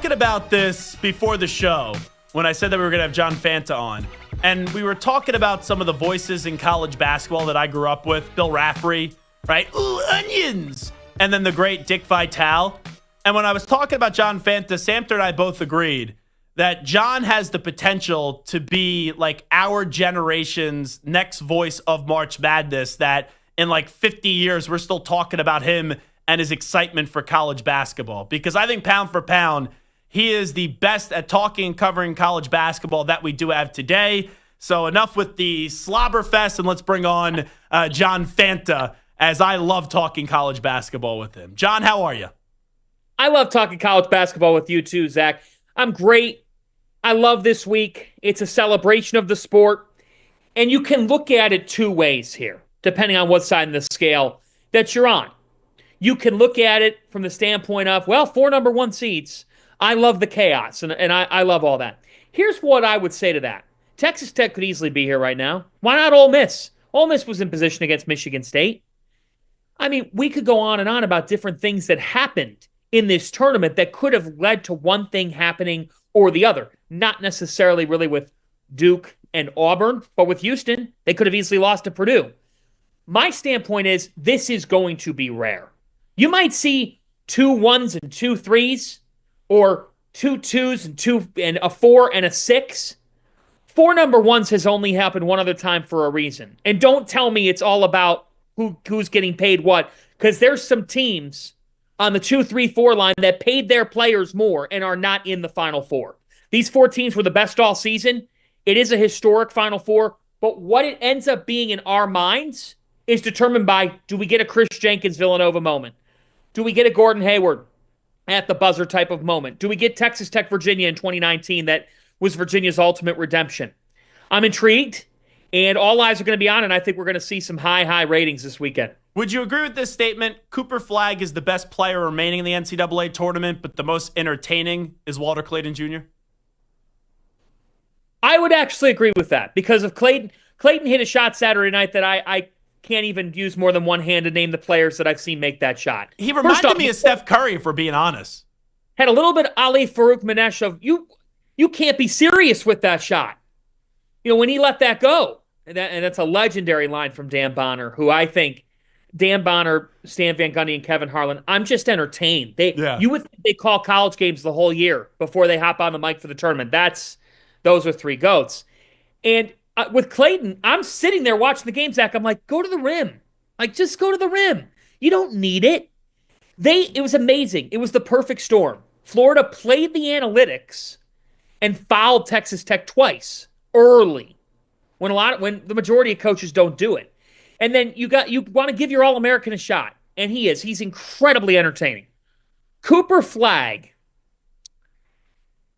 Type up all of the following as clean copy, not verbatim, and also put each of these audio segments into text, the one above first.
Talking about this before the show when I said that we were going to have John Fanta on. And we were talking about some of the voices in college basketball that I grew up with. Bill Raftery, right? Ooh, onions. And then the great Dick Vitale. And when I was talking about John Fanta, Samter and I both agreed that John has the potential to be like our generation's next voice of March Madness, that in like 50 years, we're still talking about him and his excitement for college basketball. Because I think pound for pound, he is the best at talking and covering college basketball that we do have today. So enough with the slobber fest, and let's bring on John Fanta, as I love talking college basketball with him. John, how are you? I love talking college basketball with you too, Zach. I'm great. I love this week. It's a celebration of the sport. And you can look at it two ways here, depending on what side of the scale that you're on. You can look at it from the standpoint of, well, 4 number 1 seeds. I love the chaos, and I love all that. Here's what I would say to that. Texas Tech could easily be here right now. Why not Ole Miss? Ole Miss was in position against Michigan State. I mean, we could go on and on about different things that happened in this tournament that could have led to one thing happening or the other. Not necessarily really with Duke and Auburn, but with Houston, they could have easily lost to Purdue. My standpoint is this is going to be rare. You might see 2 1s and 2 3s, or 2 2s and a 4 and a 6. 4 number 1s has only happened one other time for a reason. And don't tell me it's all about who's getting paid what, because there's some teams on the 2, 3, 4 line that paid their players more and are not in the Final Four. These 4 teams were the best all season. It is a historic Final Four, but what it ends up being in our minds is determined by, do we get a Chris Jenkins Villanova moment? Do we get a Gordon Hayward at the buzzer type of moment? Do we get Texas Tech Virginia in 2019 that was Virginia's ultimate redemption? I'm intrigued, and all eyes are going to be on, and I think we're going to see some high ratings this weekend. Would you agree with this statement? Cooper Flagg is the best player remaining in the NCAA tournament, but the most entertaining is Walter Clayton Jr.? I would actually agree with that, because if Clayton hit a shot Saturday night that I can't even use more than one hand to name the players that I've seen make that shot. He reminded me of Steph Curry, if we're being honest. Had a little bit of Ali Farouk Manesh of, you can't be serious with that shot. You know, when he let that go. And that's a legendary line from Dan Bonner, who I think, Dan Bonner, Stan Van Gundy, and Kevin Harlan, I'm just entertained. You would think they call college games the whole year before they hop on the mic for the tournament. Those are 3 GOATs. And with Clayton, I'm sitting there watching the game, Zach. I'm like, go to the rim. Like, just go to the rim. You don't need it. It was amazing. It was the perfect storm. Florida played the analytics and fouled Texas Tech twice early, when the majority of coaches don't do it. And then you want to give your All-American a shot, and he's incredibly entertaining. Cooper Flagg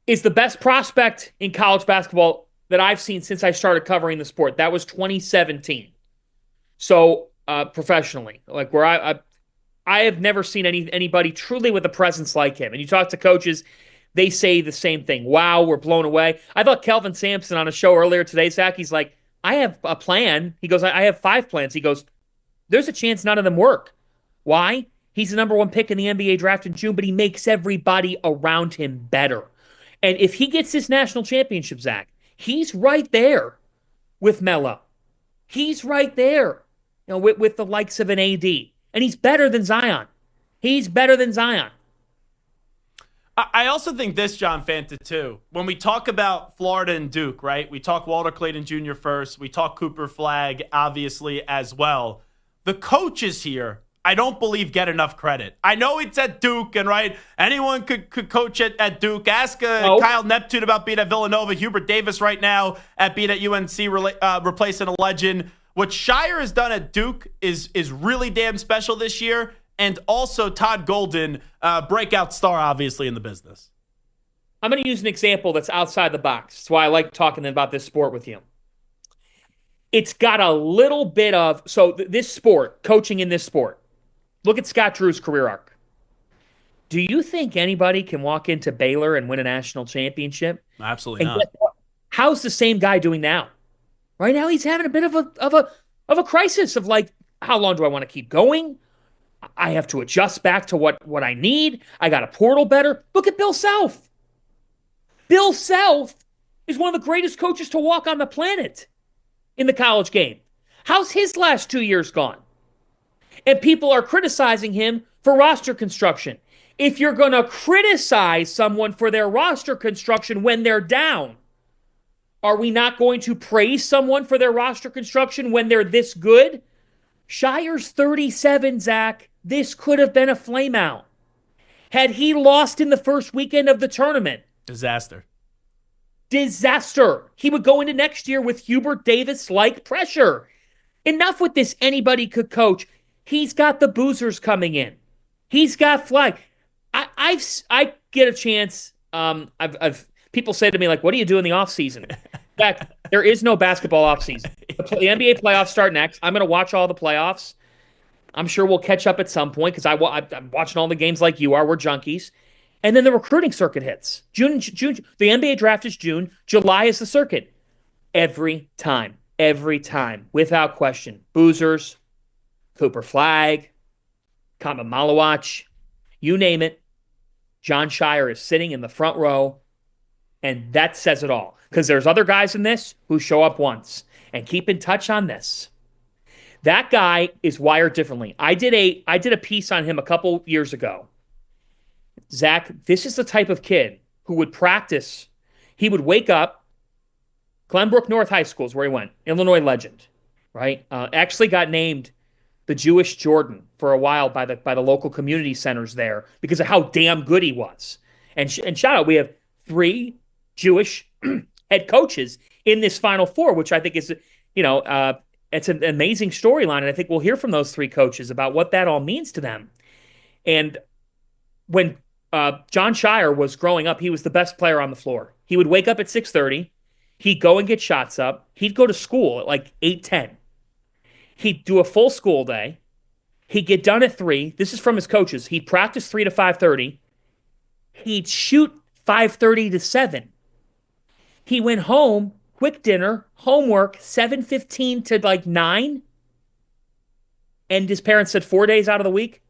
is the best prospect in college basketball that I've seen since I started covering the sport. That was 2017. So professionally, like where I have never seen anybody truly with a presence like him. And you talk to coaches, they say the same thing. Wow, we're blown away. I thought Kelvin Sampson on a show earlier today, Zach, he's like, I have a plan. He goes, I have 5 plans. He goes, there's a chance none of them work. Why? He's the number 1 pick in the NBA draft in June, but he makes everybody around him better. And if he gets this national championship, Zach, he's right there with Melo. He's right there, with the likes of an AD. And he's better than Zion. He's better than Zion. I also think this, John Fanta, too. When we talk about Florida and Duke, right? We talk Walter Clayton Jr. first. We talk Cooper Flagg, obviously, as well. The coaches here, I don't believe, get enough credit. I know it's at Duke, and right, anyone could coach at Duke. Ask Kyle Neptune about being at Villanova. Hubert Davis right now at being at UNC, replacing a legend. What Shire has done at Duke is really damn special this year. And also Todd Golden, breakout star, obviously, in the business. I'm going to use an example that's outside the box. That's why I like talking about this sport with you. It's got a little bit of, this sport, coaching in this sport, look at Scott Drew's career arc. Do you think anybody can walk into Baylor and win a national championship? Absolutely not. How's the same guy doing now? Right now, he's having a bit of a crisis of like, how long do I want to keep going? I have to adjust back to what I need. I got to portal better. Look at Bill Self. Bill Self is one of the greatest coaches to walk on the planet in the college game. How's his last 2 years gone? And people are criticizing him for roster construction. If you're going to criticize someone for their roster construction when they're down, are we not going to praise someone for their roster construction when they're this good? Shire's 37, Zach. This could have been a flameout. Had he lost in the first weekend of the tournament, Disaster. He would go into next year with Hubert Davis-like pressure. Enough with this anybody could coach. He's got the boozers coming in. He's got flag. I get a chance. I've people say to me, like, what do you do in the offseason? In fact, there is no basketball offseason. The NBA playoffs start next. I'm going to watch all the playoffs. I'm sure we'll catch up at some point because I'm watching all the games like you are. We're junkies. And then the recruiting circuit hits. June. The NBA draft is June. July is the circuit. Every time, without question. Boozers, Cooper Flagg, Kama Malawach, you name it. Jon Scheyer is sitting in the front row, and that says it all. Because there's other guys in this who show up once. And keep in touch on this. That guy is wired differently. I did a piece on him a couple years ago. Zach, this is the type of kid who would practice. He would wake up. Glenbrook North High School is where he went. Illinois legend, right? Actually got named the Jewish Jordan for a while by the local community centers there because of how damn good he was. And shout out, we have 3 Jewish head coaches in this Final Four, which I think is, it's an amazing storyline. And I think we'll hear from those 3 coaches about what that all means to them. And when Jon Scheyer was growing up, he was the best player on the floor. He would wake up at 6:30. He'd go and get shots up. He'd go to school at like 8:10. He'd do a full school day. He'd get done at 3. This is from his coaches. He'd practice 3 to 5:30. He'd shoot 5:30 to 7. He went home, quick dinner, homework, 7:15 to like 9. And his parents said 4 days out of the week,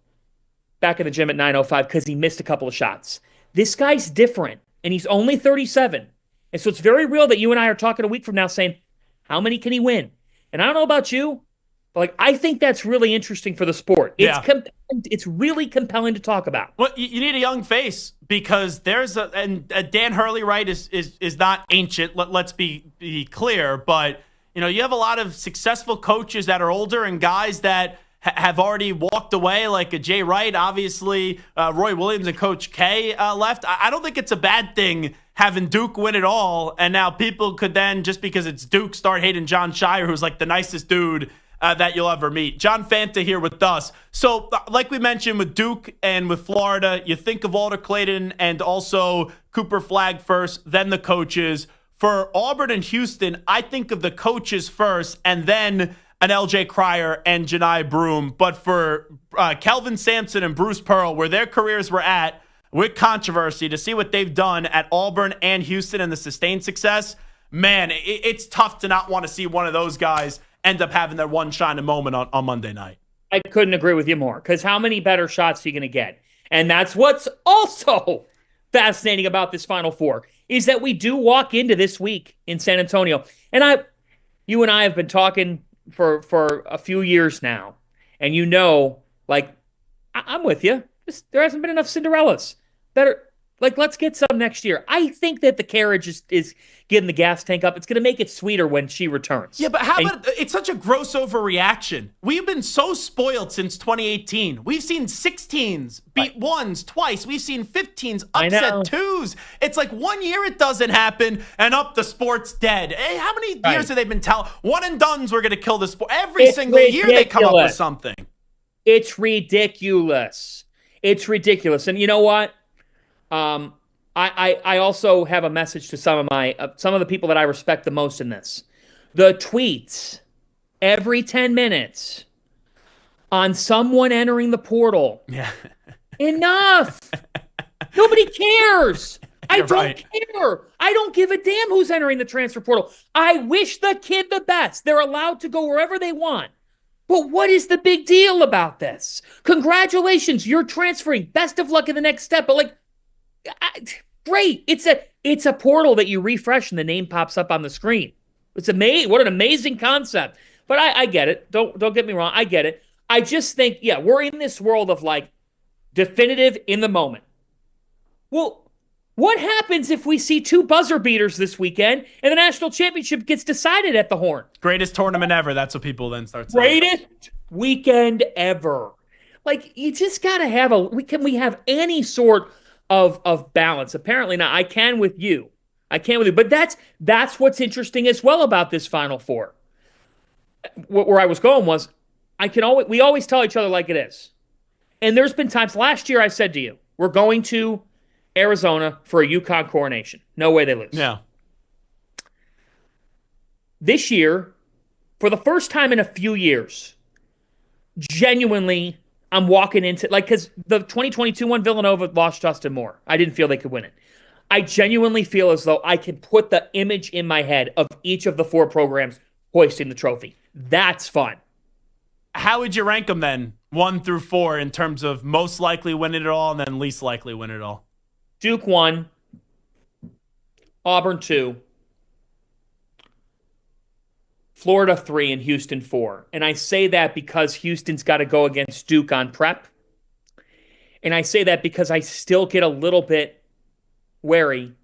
back in the gym at 9:05 because he missed a couple of shots. This guy's different, and he's only 37. And so it's very real that you and I are talking a week from now saying, how many can he win? And I don't know about you, but like I think that's really interesting for the sport. It's really compelling to talk about. Well, you need a young face because there's Dan Hurley, right, is not ancient. Let's be clear, but you have a lot of successful coaches that are older and guys that have already walked away, like a Jay Wright, obviously, Roy Williams and Coach K left. I don't think it's a bad thing having Duke win it all, and now people could then, just because it's Duke, start hating Jon Scheyer, who's like the nicest dude that you'll ever meet. John Fanta here with us. So, like we mentioned with Duke and with Florida, you think of Walter Clayton and also Cooper Flagg first, then the coaches. For Auburn and Houston, I think of the coaches first, and then an LJ Cryer and Janai Broom. But for Kelvin Sampson and Bruce Pearl, where their careers were at, with controversy, to see what they've done at Auburn and Houston and the sustained success, man, it's tough to not want to see one of those guys end up having their one shining moment on Monday night. I couldn't agree with you more, because how many better shots are you going to get? And that's what's also fascinating about this Final Four, is that we do walk into this week in San Antonio. And you and I have been talking for a few years now, and I'm with you. There hasn't been enough Cinderellas. Let's get some next year. I think that the carriage is getting the gas tank up. It's going to make it sweeter when she returns. Yeah, but it's such a gross overreaction. We've been so spoiled since 2018. We've seen 16s beat ones twice. We've seen 15s upset twos. It's like 1 year it doesn't happen, and the sport's dead. Hey, how many years have they been telling? One and dones were going to kill the sport. Every single year they come up with something. It's ridiculous. It's ridiculous. And you know what? I also have a message to some of the people that I respect the most in this. The tweets every 10 minutes on someone entering the portal. Yeah. Enough. Nobody cares. I don't care. I don't give a damn who's entering the transfer portal. I wish the kid the best. They're allowed to go wherever they want. But what is the big deal about this? Congratulations, you're transferring. Best of luck in the next step. But great. It's a portal that you refresh and the name pops up on the screen. It's amazing. What an amazing concept. But I get it. Don't get me wrong. I get it. I just think, yeah, we're in this world of like definitive in the moment. Well, what happens if we see two buzzer beaters this weekend and the national championship gets decided at the Horn? Greatest tournament ever. That's what people then start saying. Greatest weekend ever. Like, you just got to have can we have any sort of balance? Apparently not. I can with you. But that's what's interesting as well about this Final Four. Where I was going was, we always tell each other like it is. And there's been times last year I said to you, we're going to Arizona for a UConn coronation. No way they lose. Yeah. This year, for the first time in a few years, genuinely, I'm walking into, like, because the 2022 one, Villanova lost Justin Moore. I didn't feel they could win it. I genuinely feel as though I can put the image in my head of each of the four programs hoisting the trophy. That's fun. How would you rank them then, 1 through 4, in terms of most likely win it all and then least likely win it all? Duke 1, Auburn 2, Florida 3, and Houston 4. And I say that because Houston's got to go against Duke on prep. And I say that because I still get a little bit wary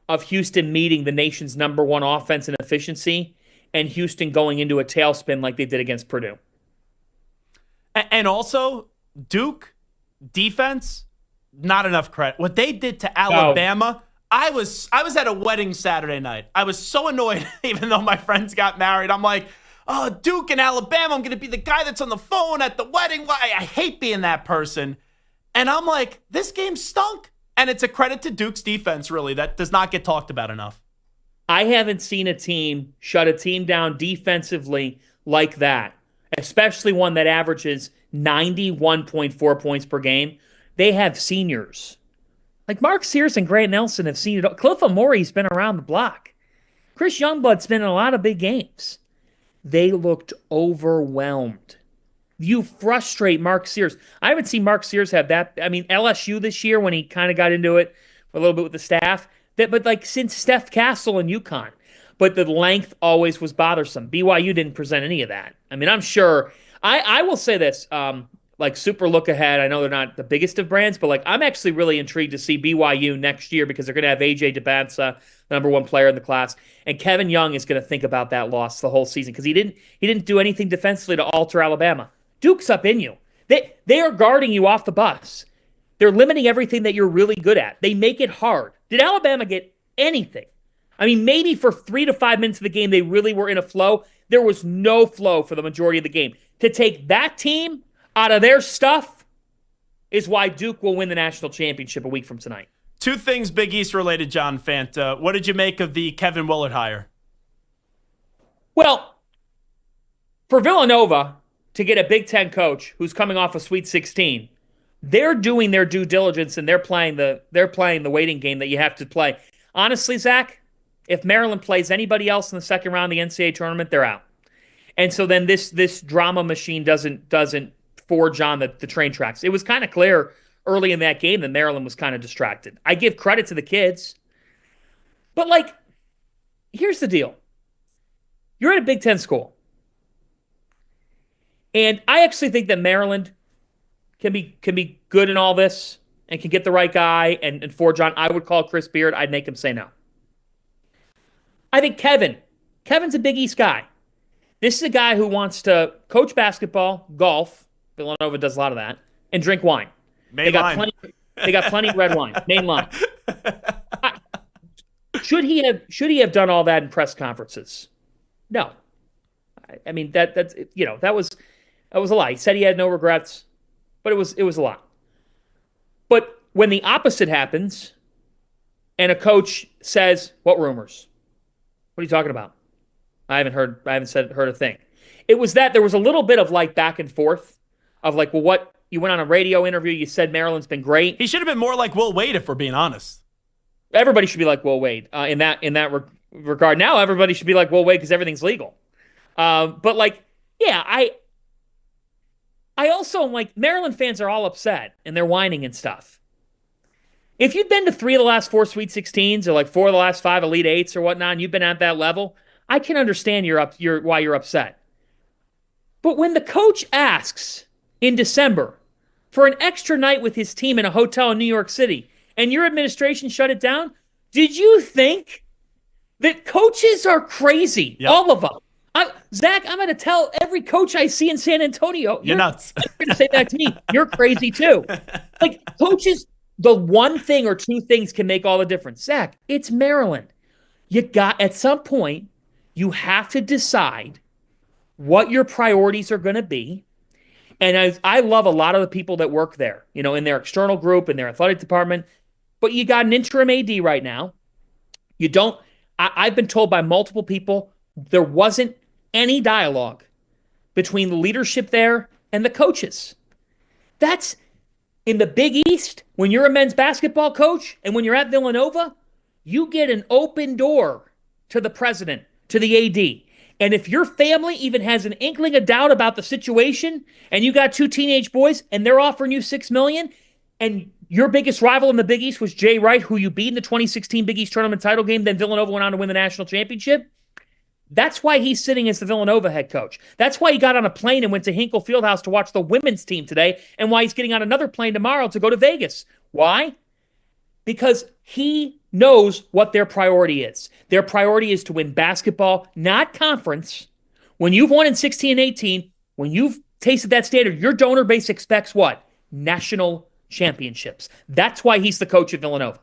of Houston meeting the nation's #1 offense in efficiency and Houston going into a tailspin like they did against Purdue. And also, Duke defense, not enough credit. What they did to Alabama, I was at a wedding Saturday night. I was so annoyed, even though my friends got married. I'm like, oh, Duke and Alabama, I'm going to be the guy that's on the phone at the wedding. I hate being that person. And I'm like, this game stunk. And it's a credit to Duke's defense, really, that does not get talked about enough. I haven't seen a team shut a team down defensively like that, especially one that averages 91.4 points per game. They have seniors. Like Mark Sears and Grant Nelson have seen it. Cliff Amory's been around the block. Chris Youngblood's been in a lot of big games. They looked overwhelmed. You frustrate Mark Sears. I haven't seen Mark Sears have that. I mean, LSU this year when he kind of got into it a little bit with the staff. But like since Steph Castle and UConn. But the length always was bothersome. BYU didn't present any of that. I mean, I'm sure. I will say this. Like super look ahead. I know they're not the biggest of brands, but like I'm actually really intrigued to see BYU next year because they're going to have AJ DeBanza, the #1 player in the class, and Kevin Young is going to think about that loss the whole season because he didn't do anything defensively to alter Alabama. Duke's up in you. They are guarding you off the bus. They're limiting everything that you're really good at. They make it hard. Did Alabama get anything? I mean, maybe for 3 to 5 minutes of the game, they really were in a flow. There was no flow for the majority of the game. To take that team out of their stuff is why Duke will win the national championship a week from tonight. 2 things Big East related, John Fanta. What did you make of the Kevin Willard hire? Well, for Villanova to get a Big Ten coach who's coming off a Sweet 16, they're doing their due diligence and they're playing the waiting game that you have to play. Honestly, Zach, if Maryland plays anybody else in the second round of the NCAA tournament, they're out. And so then this drama machine doesn't forge on the train tracks. It was kind of clear early in that game that Maryland was kind of distracted. I give credit to the kids. But like, here's the deal. You're at a Big Ten school. And I actually think that Maryland can be good in all this and can get the right guy and forge on. I would call Chris Beard. I'd make him say no. I think Kevin's a Big East guy. This is a guy who wants to coach basketball, golf. Villanova does a lot of that, and drink wine. They got plenty of red wine. Main line. Should he have done all that in press conferences? No. I mean that was a lie. He said he had no regrets, but it was a lot. But when the opposite happens, and a coach says, "What rumors? What are you talking about? I haven't heard a thing." It was that there was a little bit of like back and forth of like, well, what you went on a radio interview, you said Maryland's been great. He should have been more like Will Wade, if we're being honest. Everybody should be like Will Wade in that regard. Now everybody should be like Will Wade because everything's legal. But like, yeah, I also am like Maryland fans are all upset and they're whining and stuff. If you've been to 3 of the last 4 Sweet 16s or like 4 of the last 5 Elite Eights or whatnot, and you've been at that level, I can understand why you're upset. But when the coach asks in December for an extra night with his team in a hotel in New York City and your administration shut it down, did you think that coaches are crazy? Yep. All of them. Zach, I'm going to tell every coach I see in San Antonio. You're nuts. You're going to say that to me. You're crazy too. Like coaches, the one thing or two things can make all the difference. Zach, it's Maryland. At some point, you have to decide what your priorities are going to be. And I love a lot of the people that work there, in their external group, in their athletic department. But you got an interim AD right now. I've been told by multiple people there wasn't any dialogue between the leadership there and the coaches. That's in the Big East. When you're a men's basketball coach and when you're at Villanova, you get an open door to the president, to the AD. And if your family even has an inkling of doubt about the situation and you got 2 teenage boys and they're offering you $6 million and your biggest rival in the Big East was Jay Wright, who you beat in the 2016 Big East tournament title game, then Villanova went on to win the national championship, that's why he's sitting as the Villanova head coach. That's why he got on a plane and went to Hinkle Fieldhouse to watch the women's team today, and why he's getting on another plane tomorrow to go to Vegas. Why? Because he knows what their priority is. Their priority is to win basketball, not conference. When you've won in 16 and 18, when you've tasted that standard, your donor base expects what? National championships. That's why he's the coach at Villanova.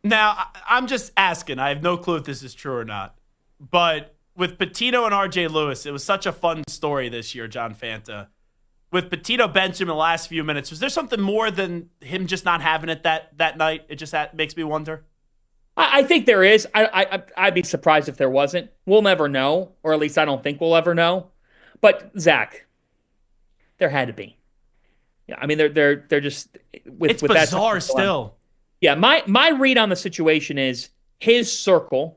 Now, I'm just asking. I have no clue if this is true or not. But with Pitino and RJ Lewis, it was such a fun story this year, John Fanta. With Pitino benched him in the last few minutes, was there something more than him just not having it that night? It just makes me wonder. I think there is. I'd be surprised if there wasn't. We'll never know, or at least I don't think we'll ever know. But Zach, there had to be. Yeah, I mean they're just with. It's with bizarre that still. Yeah, my read on the situation is his circle.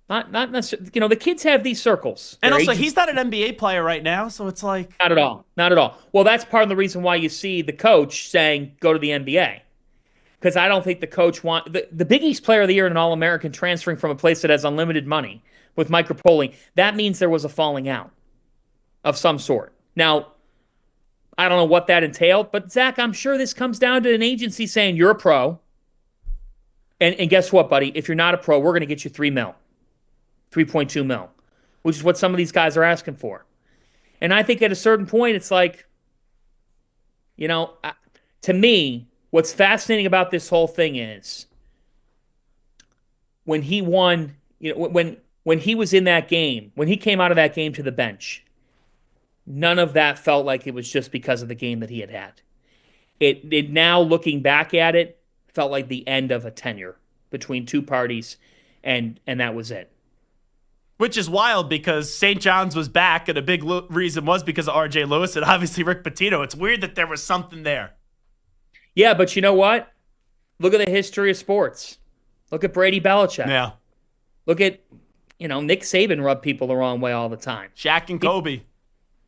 Not necessarily. The kids have these circles. And also, he's not an NBA player right now, so it's like not at all. Not at all. Well, that's part of the reason why you see the coach saying go to the NBA. Because I don't think the coach the Big East Player of the Year and an All-American transferring from a place that has unlimited money with micropolling. That means there was a falling out of some sort. Now, I don't know what that entailed, but Zach, I'm sure this comes down to an agency saying you're a pro. And guess what, buddy? If you're not a pro, we're going to get you $3 million. 3.2 mil, which is what some of these guys are asking for. And I think at a certain point, it's like, to me, what's fascinating about this whole thing is when he won, when he was in that game, when he came out of that game to the bench, none of that felt like it was just because of the game that he had had. It now, looking back at it, felt like the end of a tenure between two parties, and that was it. Which is wild because St. John's was back, and a big reason was because of RJ Lewis and obviously Rick Pitino. It's weird that there was something there. Yeah, but you know what? Look at the history of sports. Look at Brady Belichick. Yeah. Look at, Nick Saban rubbed people the wrong way all the time. Shaq and Kobe.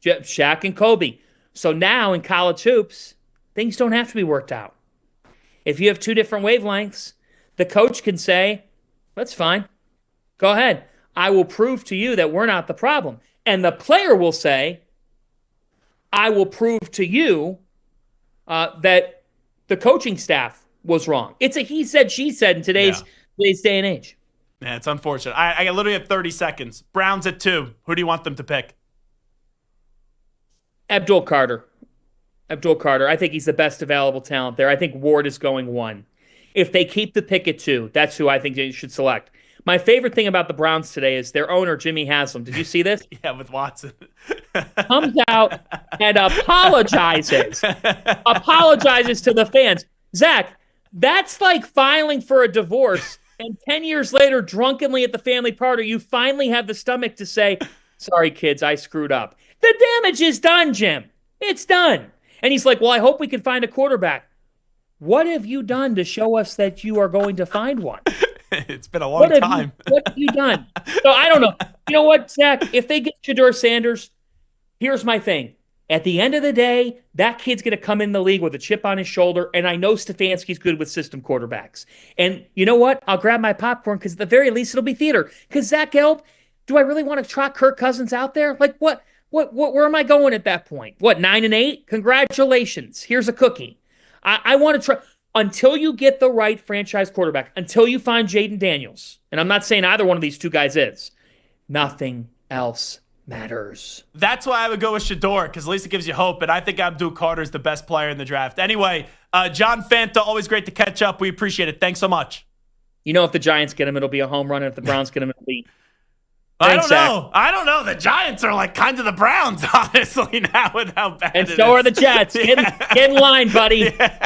Shaq and Kobe. So now in college hoops, things don't have to be worked out. If you have two different wavelengths, the coach can say, that's fine. Go ahead. I will prove to you that we're not the problem. And the player will say, I will prove to you that the coaching staff was wrong. It's a he said, she said in today's day and age. Yeah, it's unfortunate. I literally have 30 seconds. Browns at 2. Who do you want them to pick? Abdul Carter. I think he's the best available talent there. I think Ward is going 1. If they keep the pick at 2, that's who I think they should select. My favorite thing about the Browns today is their owner, Jimmy Haslam. Did you see this? Yeah, with Watson. Comes out and apologizes. Apologizes to the fans. Zach, that's like filing for a divorce, and 10 years later, drunkenly at the family party, you finally have the stomach to say, sorry, kids, I screwed up. The damage is done, Jim. It's done. And he's like, well, I hope we can find a quarterback. What have you done to show us that you are going to find one? It's been a long time. What have you done? So I don't know. You know what, Zach? If they get Shedeur Sanders, here's my thing. At the end of the day, that kid's going to come in the league with a chip on his shoulder, and I know Stefanski's good with system quarterbacks. And you know what? I'll grab my popcorn because at the very least it'll be theater. Because Zach Gelb, do I really want to trot Kirk Cousins out there? Like what? Where am I going at that point? What, 9-8? Congratulations. Here's a cookie. I want to try until you get the right franchise quarterback, until you find Jaden Daniels. And I'm not saying either one of these two guys is. Nothing else matters. That's why I would go with Shador, because at least it gives you hope. And I think Abdul Carter is the best player in the draft. Anyway, John Fanta, always great to catch up. We appreciate it. Thanks so much. You know, if the Giants get him, it'll be a home run. And if the Browns get him, it'll be. Thanks, I don't know. The Giants are like kind of the Browns, honestly, now with how bad and so are the Jets. Get in line, buddy. Yeah.